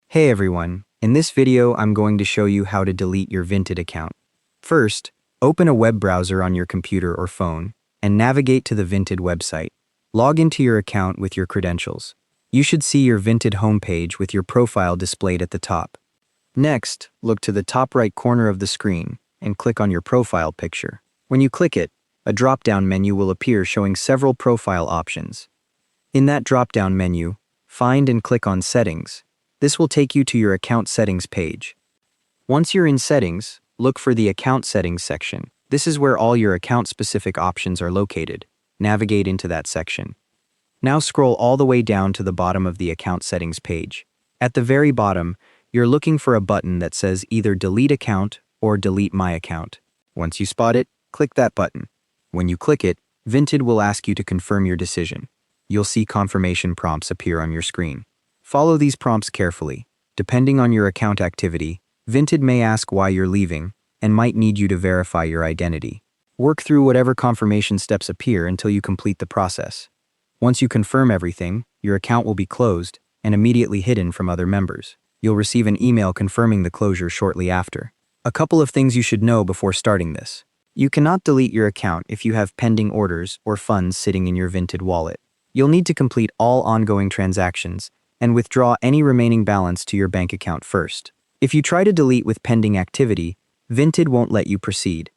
Hey everyone, in this video I'm going to show you how to delete your Vinted account. First, open a web browser on your computer or phone and navigate to the Vinted website. Log into your account with your credentials. You should see your Vinted homepage with your profile displayed at the top. Next, look to the top right corner of the screen and click on your profile picture. When you click it, a drop-down menu will appear showing several profile options. In that drop-down menu, find and click on Settings. This will take you to your account settings page. Once you're in settings, look for the account settings section. This is where all your account-specific options are located. Navigate into that section. Now scroll all the way down to the bottom of the account settings page. At the very bottom, you're looking for a button that says either delete account or delete my account. Once you spot it, click that button. When you click it, Vinted will ask you to confirm your decision. You'll see confirmation prompts appear on your screen. Follow these prompts carefully. Depending on your account activity, Vinted may ask why you're leaving and might need you to verify your identity. Work through whatever confirmation steps appear until you complete the process. Once you confirm everything, your account will be closed and immediately hidden from other members. You'll receive an email confirming the closure shortly after. A couple of things you should know before starting this. You cannot delete your account if you have pending orders or funds sitting in your Vinted wallet. You'll need to complete all ongoing transactions and withdraw any remaining balance to your bank account first. If you try to delete with pending activity, Vinted won't let you proceed.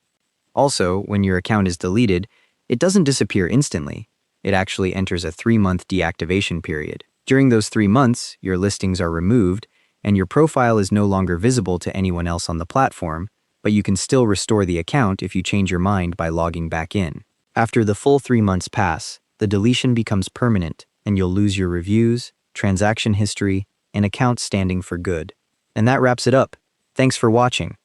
Also, when your account is deleted, it doesn't disappear instantly. It actually enters a 3-month deactivation period. During those 3 months, your listings are removed and your profile is no longer visible to anyone else on the platform, but you can still restore the account if you change your mind by logging back in. After the full 3 months pass, the deletion becomes permanent and you'll lose your reviews, transaction history, and account standing for good. And that wraps it up. Thanks for watching.